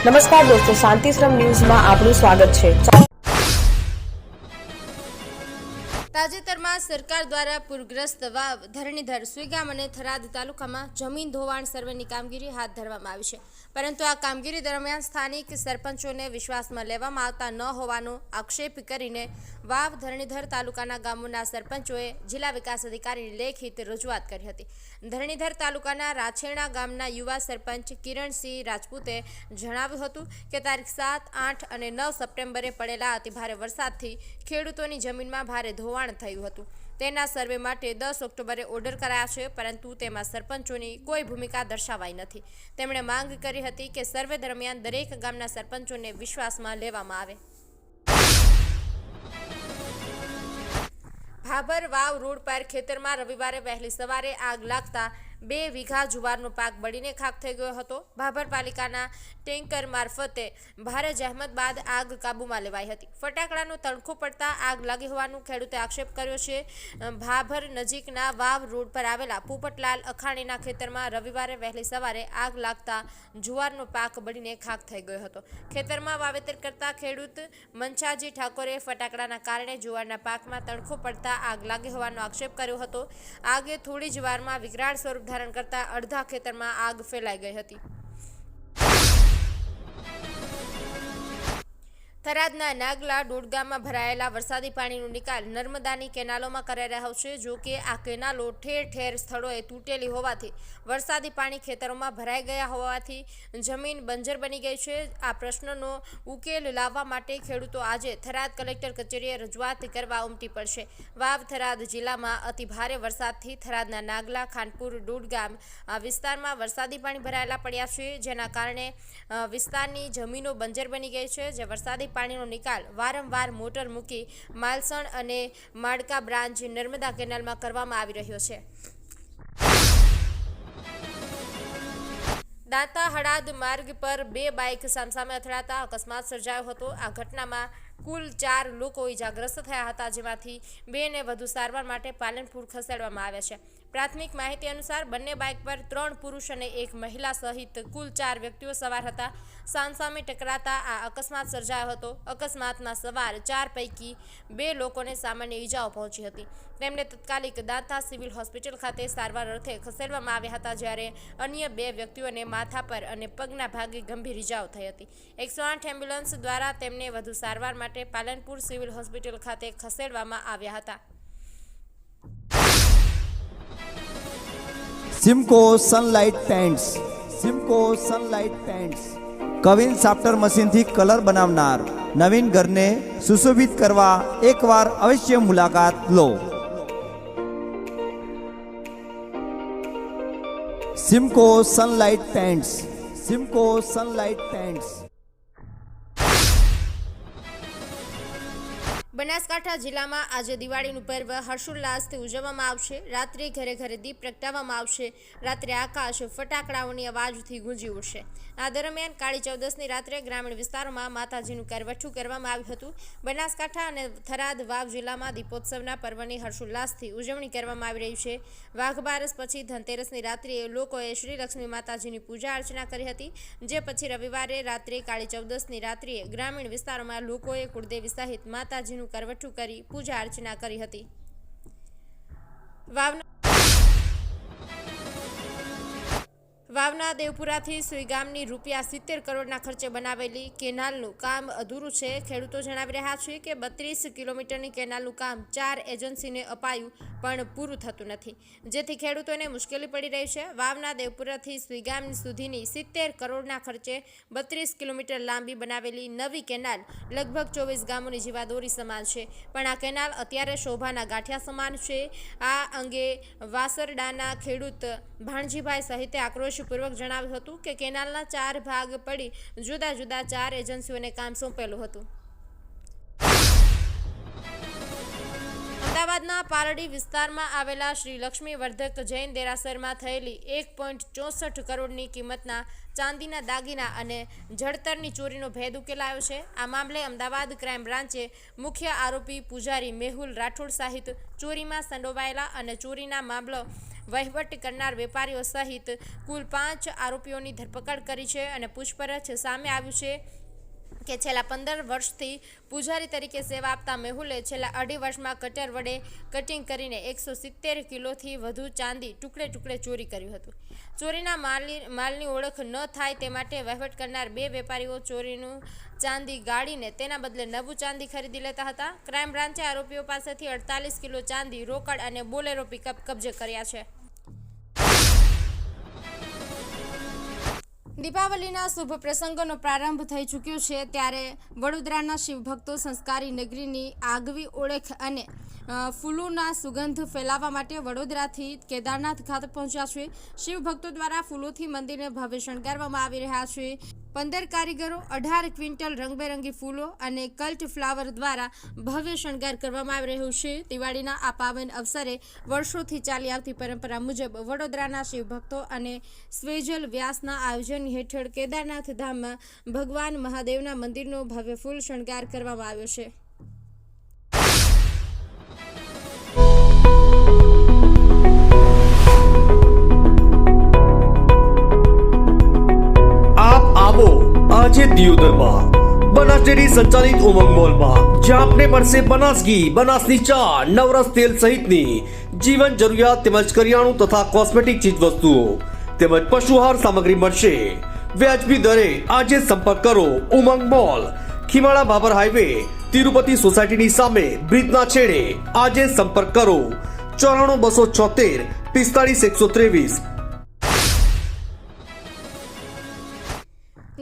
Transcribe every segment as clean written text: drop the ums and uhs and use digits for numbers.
નમસ્કાર દોસ્તો, શાંતિશ્રમ ન્યૂઝમાં આપનું સ્વાગત છે। તાજેતરમાં સરકાર દ્વારા પૂરગ્રસ્ત વાવ, ધરણીધર, સુઈગામ અને થરાદ તાલુકામાં જમીન ધોવાણ સર્વેની કામગીરી હાથ ધરવામાં આવી છે, પરંતુ આ કામગીરી દરમિયાન સ્થાનિક સરપંચોને વિશ્વાસમાં લેવામાં આવતા ન હોવાનો આક્ષેપ કરીને વાવ, ધરણીધર તાલુકાના ગામોના સરપંચોએ જિલ્લા વિકાસ અધિકારીને લેખિત રજૂઆત કરી હતી। ધરણીધર તાલુકાના રાછેણા ગામના યુવા સરપંચ કિરણસિંહ રાજપૂતે જણાવ્યું હતું કે તારીખ 7, 8 અને 9 સપ્ટેમ્બરે પડેલા અતિભારે વરસાદથી ખેડૂતોની જમીનમાં ભારે ધોવાણ થયું હતું। તેના સર્વે માટે 10 ઓક્ટોબરે ઓર્ડર કરાયા છે, પરંતુ તેમાં સરપંચોની કોઈ ભૂમિકા દર્શાવાઈ નથી। તેમણે માંગ કરી હતી કે સર્વે દરમિયાન દરેક ગામના સરપંચોને વિશ્વાસમાં લેવામાં આવે। ભાભર વાવ રોડ પર ખેતરમાં રવિવારે વહેલી સવારે આગ લાગતા 2 વીઘા જુવારનો પાક બળીને ખાખ થઈ ગયો હતો। ભાભર પાલિકાના ટેન્કર મારફતે ભારે જહેમત બાદ આગ કાબૂમાં લેવાઈ હતી। ફટાકડાનો તણખો પડતા આગ લાગી હોવાનું ખેડૂતે આક્ષેપ કર્યો છે। ભાભર નજીકના વાવ રોડ પર આવેલા પોપટલાલ અખાણીના ખેતરમાં રવિવારે વહેલી સવારે આગ લાગતા જુવારનો પાક બળીને ખાખ થઈ ગયો હતો। ખેતરમાં વાવેતર કરતા ખેડૂત મંછાજી ઠાકોરે ફટાકડાના કારણે જુવારના પાકમાં તણખો પડતા આગ લાગી હોવાનો આક્ષેપ કર્યો હતો। આગે થોડી જ વારમાં વિકરાળ સ્વરૂપ ધારણ કરતા અડધા ખેતરમાં આગ ફેલાઈ ગઈ હતી। થરાદના નાગલા ડોડગામમાં ભરાયેલા વરસાદી પાણીનો નિકાલ નર્મદાની કેનાલોમાં કરાઈ રહ્યો છે। જો કે આ કેનાલો ઠેર ઠેર સ્થળોએ તૂટેલી હોવાથી વરસાદી પાણી ખેતરોમાં ભરાઈ ગયા હોવાથી જમીન બંજર બની ગઈ છે। આ પ્રશ્નનો ઉકેલ લાવવા માટે ખેડૂતો આજે થરાદ કલેક્ટર કચેરીએ રજૂઆત કરવા ઉમટી પડશે। વાવ થરાદ જિલ્લામાં અતિ ભારે વરસાદથી થરાદના નાગલા, ખાનપુર, ડોડગામ વિસ્તારમાં વરસાદી પાણી ભરાયેલા પડ્યા છે, જેના કારણે વિસ્તારની જમીનો બંજર બની ગઈ છે। જે વરસાદી પાણીનો નિકાલ વારંવાર મોટર મૂકી માલસણ અને માડકા બ્રાન્ચ નર્મદા કેનાલમાં કરવામાં આવી રહ્યો છે। દાંતા હળાદ માર્ગ પર 2 બાઇક સામસામે અથડાતા અકસ્માત સર્જાયો હતો। આ ઘટનામાં કુલ 4 લોકો ઇજાગ્રસ્ત થયા હતા, જેમાંથી 2 ને વધુ સારવાર માટે પાલનપુર ખસેડવામાં આવ્યા છે। પ્રાથમિક માહિતી અનુસાર બંને બાઇક પર 3 પુરુષ અને 1 મહિલા સહિત કુલ 4 વ્યક્તિઓ સવાર હતા। સામસામે ટકરાતા આ અકસ્માત સર્જાયો હતો। અકસ્માતમાં સવાર 4 પૈકી 2 લોકોને સામાન્ય ઈજાઓ પહોંચી હતી। તેમને તત્કાલિક દાંતા સિવિલ હોસ્પિટલ ખાતે સારવાર અર્થે ખસેડવામાં આવ્યા હતા, જ્યારે અન્ય 2 વ્યક્તિઓને માથા પર અને પગના ભાગે ગંભીર ઈજાઓ થઈ હતી। 108 એમ્બ્યુલન્સ દ્વારા તેમને વધુ સારવાર માટે પાલનપુર સિવિલ હોસ્પિટલ ખાતે ખસેડવામાં આવ્યા હતા। Simco Sunlight Paints, Simco Sunlight Paints કવિન સાફ્ટર મશીનથી કલર બનાવનાર નવીન ઘરને સુશોભિત કરવા એકવાર અવશ્ય મુલાકાત લો। Simco Sunlight Paints, Simco Sunlight Paints. Banaskantha જિલ્લામાં આજે દિવાળીનું પર્વ હર્ષોલ્લાસથી ઉજવવામાં આવશે। રાત્રે ઘરે ઘરે દીપ પ્રગટાવવામાં આવશે। રાત્રે આકાશ ફટાકડાઓની અવાજથી ગુંજી ઉઠશે। આ દરમિયાન કાળી ચૌદસની રાત્રે ગ્રામીણ વિસ્તારોમાં માતાજીનું કરવઠું કરવામાં આવ્યું હતું। બનાસકાંઠા અને થરાદ વાવ જિલ્લામાં દીપોત્સવના પર્વની હર્ષોલ્લાસથી ઉજવણી કરવામાં આવી રહી છે। વાઘબારસ પછી ધનતેરસની રાત્રિએ લોકોએ શ્રી લક્ષ્મી માતાજીની પૂજા અર્ચના કરી હતી, જે પછી રવિવારે રાત્રે કાળી ચૌદસની રાત્રિએ ગ્રામીણ વિસ્તારોમાં લોકોએ કુળદેવી સહિત માતાજીનું કરવઠું કરી પૂજા અર્ચના કરી હતી। વાવના દેવપુરાથી સુઈગામની ₹70 કરોડના ખર્ચે બનાવેલી કેનાલનું કામ અધૂરું છે। ખેડૂતો જણાવી રહ્યા છે કે 32 કિલોમીટરની કેનાલનું કામ 4 એજન્સીને અપાયું પણ પૂરું થતું નથી, જેથી ખેડૂતોને મુશ્કેલી પડી રહી છે। વાવના દેવપુરાથી સુઈગામ સુધીની 70 કરોડના ખર્ચે 32 કિલોમીટર લાંબી બનાવેલી નવી કેનાલ લગભગ 24 ગામોની જીવાદોરી સમાન છે, પણ આ કેનાલ અત્યારે શોભાના ગાંઠિયા સમાન છે। આ અંગે વાસરડાના ખેડૂત ભાણજીભાઈ સહિતે આક્રોશ પૂર્વક જણાવ્યું હતું કે કેનાલના 4 ભાગ પડી જુદા જુદા 4 એજન્સીઓને કામ સોંપેલું હતું। અમદાવાદના પારડી વિસ્તારમાં આવેલા શ્રી લક્ષ્મી વર્ધક જૈન દેરાસરમાં થયેલી 1.64 કરોડની કિંમતના ચાંદીના દાગીના અને જળતરની ચોરીનો ભેદ ઉકેલાયો છે। આ મામલે અમદાવાદ ક્રાઇમ બ્રાન્ચે મુખ્ય આરોપી પૂજારી મેહુલ રાઠોડ સહિત ચોરીમાં સંડોવાયેલા અને ચોરીના મામલો વહીવટ કરનાર વેપારીઓ સહિત કુલ 5 આરોપીઓની ધરપકડ કરી છે અને પૂછપરછ સામે આવ્યું છે કે છેલ્લા 15 વર્ષથી પૂજારી તરીકે સેવા આપતા મેહુલે છેલ્લા 2.5 વર્ષમાં કટર વડે કટિંગ કરીને 170 કિલોથી વધુ ચાંદી ટુકડે ટુકડે ચોરી કર્યું હતું. ચોરીના માલની ઓળખ ન થાય તે માટે વહીવટ કરનાર 2 વેપારીઓ ચોરીનું ચાંદી ગાળીને તેના બદલે નવું ચાંદી ખરીદી લેતા હતા. ક્રાઇમ બ્રાન્ચે આરોપીઓ પાસેથી 48 કિલો ચાંદી, રોકડ અને બોલેરો પિકઅપ કબજે કર્યા છે. દીપાવલીના શુભ પ્રસંગોનો પ્રારંભ થઈ ચૂક્યો છે ત્યારે વડોદરાના શિવભક્તો સંસ્કારી નગરીની આગવી ઓળખ અને ફૂલોના સુગંધ ફેલાવવા માટે વડોદરાથી કેદારનાથ ખાતે પહોંચ્યા છે. શિવભક્તો દ્વારા ફૂલોથી મંદિરને ભવ્ય શણગારવામાં આવી રહ્યા છે. 15 કારીગરો 18 ક્વિન્ટલ રંગબેરંગી ફૂલો અને કલ્ટ ફ્લાવર દ્વારા ભવ્ય શણગાર કરવામાં આવી રહ્યો છે. દિવાળીના આ પાવન અવસરે વર્ષોથી ચાલી આવતી પરંપરા મુજબ વડોદરાના શિવભક્તો અને સ્વેજલ વ્યાસના આયોજન હેઠળ કેદારનાથ ધામમાં ભગવાન મહાદેવના મંદિરનો ભવ્ય ફૂલ શણગાર કરવામાં આવ્યો છે. આજે દિયોદરમાં બનાસ ડેરી સંચાલિત ઉમંગ મોલમાં જ્યાં આપને મળશે બનાસ ઘી, બનાસની ચા, નવરસ તેલ સહિતની જીવન જરૂરિયાત તેમજ કરિયાણું તથા કોસ્મેટિક ચીજ વસ્તુઓ તેમજ પશુઆહાર સામગ્રી મળશે વ્યાજબી દરે. આજે સંપર્ક કરો ઉમંગ મોલ, ખીમાળા બાબર હાઈવે, તિરુપતિ સોસાયટીની સામે બ્રિજના છેડે. આજે સંપર્ક કરો 94 276 45 123.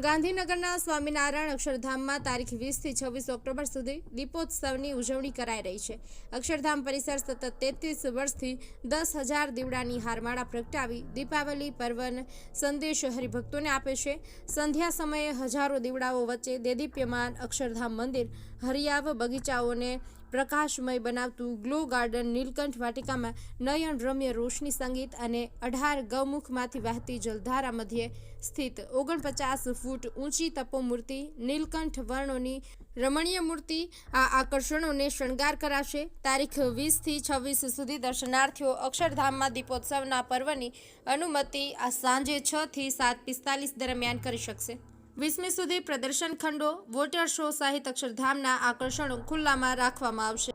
ગાંધીનગરના સ્વામિનારાયણ અક્ષરધામમાં તારીખ 20 થી 26 ઓક્ટોબર સુધી દીપોત્સવની ઉજવણી કરાઈ રહી છે. અક્ષરધામ પરિસર સતત 33 વર્ષથી 10,000 દીવડાની હારમાળા પ્રગટાવી દીપાવલી પર્વનો સંદેશ હરિભક્તોને આપે છે. સંધ્યા સમયે હજારો દીવડાઓ વચ્ચે દેદીપ્યમાન અક્ષરધામ મંદિર હરિયાવ બગીચાઓને પ્રકાશમય બનાવતું ગ્લો ગાર્ડન નીલકંઠ વાટિકામાં નયન રમ્ય રોશની સંગીત અને 18 ગૌમુખમાંથી વહેતી જલધારા મધ્યે સ્થિત 49 ફૂટ ઊંચી તપોમૂર્તિ નીલકંઠ વર્ણોની રમણીય મૂર્તિ આ આકર્ષણોને શણગાર કરાશે. તારીખ 20 થી 26 સુધી દર્શનાર્થીઓ અક્ષરધામમાં દીપોત્સવના પર્વની અનુમતિ આ સાંજે 6 થી 7:45 દરમિયાન કરી શકશે. 20મી સુધી પ્રદર્શન ખંડો, વોટર શો સહિત અક્ષરધામના આકર્ષણો ખુલ્લામાં રાખવામાં આવશે.